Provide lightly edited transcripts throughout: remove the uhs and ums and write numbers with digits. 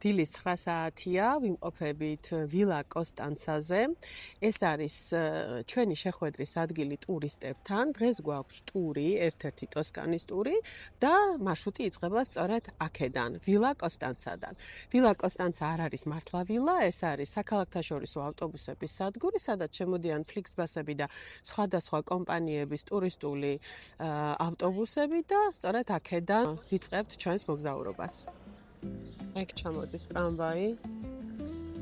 დილის 9 საათია, ვიმყოფებით ვილა კოსტანცაზე. ეს არის ჩვენი შეხვედრის ადგილი ტურისტებთან. დღეს გვაქვს ტური, ერთ-ერთი ტოსკანის ტური და მარშრუტი იწყება სწორედ აქედან, ვილა კოსტანცადან. ვილა კოსტანცა არ არის მართლა ვილა, ეს არის საქალაქთაშორისო ავტობუსების სადგური, სადაც შემოდიან ფლიქსბასები და სხვადასხვა კომპანიების ტურისტული ავტობუსები და სწორედ აქედან ვიწყებთ ჩვენს მოგზაურობას. ეგ ჩამოდის ტრამვაი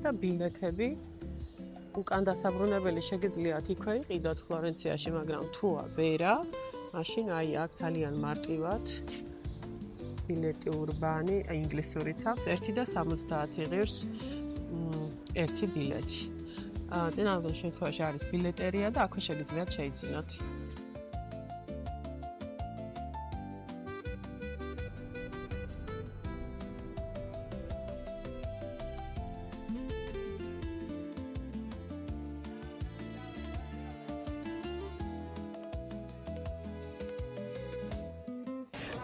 და ბილეთები. უკან დასაბრუნებელი შეგიძლიათ იქვე იყიდოთ ფლორენციაში, მაგრამ თუ ვერა, მაშინ აი აქ ძალიან მარტივად ბილეტი ურბანი, ინგლისურიც აქვს 1 და 70 ღირს ერთი ბილეთი. წინააღმდეგ შემთხვევაში არის ბილეტერია და აქვე შეგიძლიათ შეიძინოთ.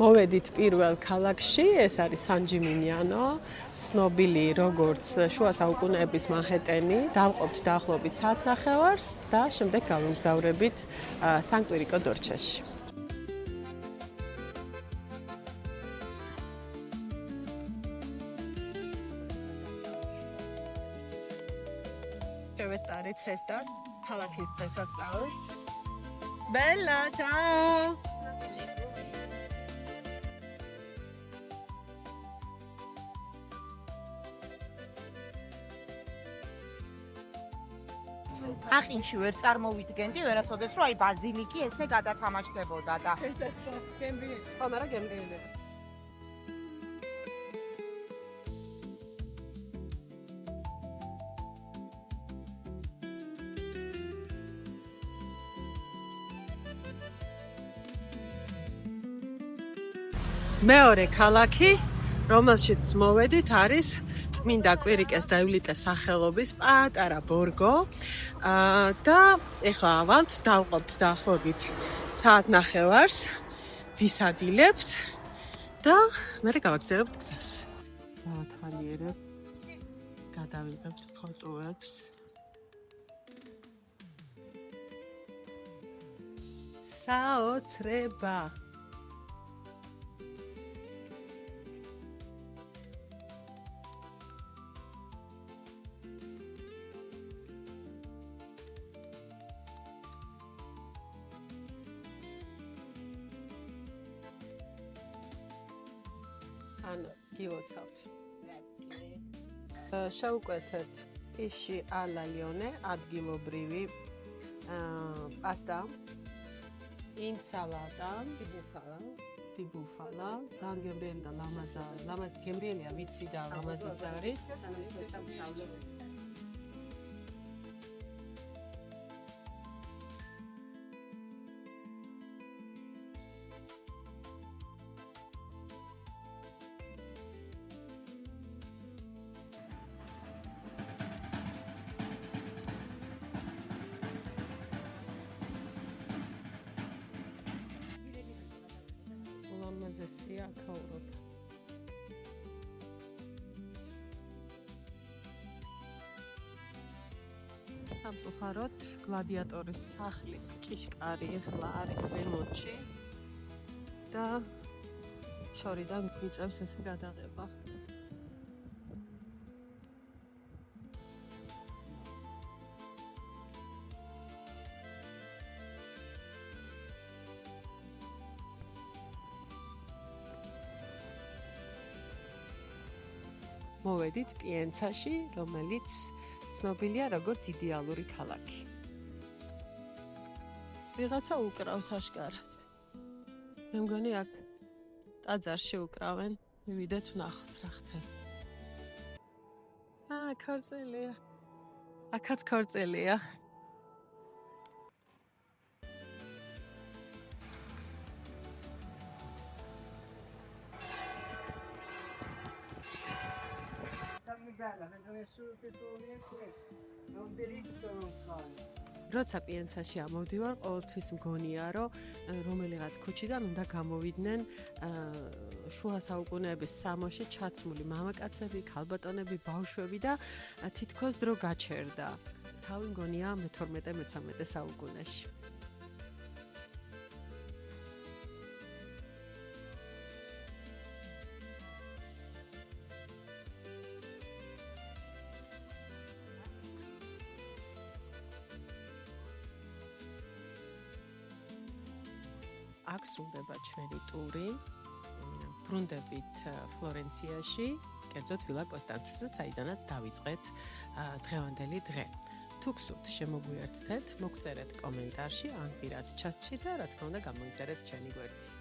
მოვედით პირველ ქალაქში, ეს არის სან-ჯიმინიანო, ცნობილი როგორც შუა საუკუნეების მანჰეტენი. დავყოფთ დაახლოებით საათნახევარს და შემდეგ გავიმგზავრებით სან-კვირიკო დორჩაში. შევესწარით ფესტას, ქალაქის დღესასწაულს. ბელა, ჩაო! ახინში ვერ წარმოვიდგენდი, ვერასოდეს რომ აი ბაზილიკი ესე გადათამაშდებოდა და მაგრამ გემრიელია. მეორე ქალაქი, რომელშიც მოვედით, არის წმინდა კვირიკეს და ივლიტეს სახელობის პატარა ბორგო და ეხლა ავალთ, დავყოფთ დაახლოებით საათნახევარს, ვისადილებთ და მერე გავაგზავნებთ გზას. დავათვალიერებთ, გადავიღებთ ფოტოებს. საოცრება. ანუ გილოცავთ. შევუკვეთეთ პიში ალა ლიონე, ადგილობრივი პასტა, ინსალატა, ტიბუფალა, ძალიან გემრიელი და ლამაზ გემრიელია, ვიცი და ლამაზიც არის. ლამაზესია აქაურობ. სამწუხაროდ გლადიატორის სახლის ჭიშკარი ეხლა არის რემონტში და შორიდან მიწევს ესე გადაღება. მოვედით პიენცაში, რომელიც ცნობილია როგორც იდეალური ქალაქი. ვიღაცა უკრავს აშკარად. მე მგონი აქ ტაძარში უკრავენ, მივიდეთ ვნახოთ რა ხდება. ქორწილია. აქაც ქორწილია. Bella, mentre nessuno ti torna qui, non diritto non fai. როცა პიენცაში ამოვდივარ, ყოველთვის მგონია, რომ რომელიღაც ქუჩიდან უნდა გამოვიდნენ შუა საუკუნეების სამოში ჩაცმული მამაკაცები, ქალბატონები, ბავშვები და თითქოს დრო გაჩერდა. თავი მგონია მე-12-13 საუკუნეში. აქ სრულდება ჩვენი ტური. ბრუნდებით ფლორენციაში, კერძოდ ვილა კოსტანცაზე, საიდანაც დავიწყეთ დღევანდელი დღე. თუ გსურთ შემოგვიერთდეთ, მოგწერეთ კომენტარში, ან პირად ჩატში და რა თქმა უნდა გამოიწერეთ ჩვენი გვერდი.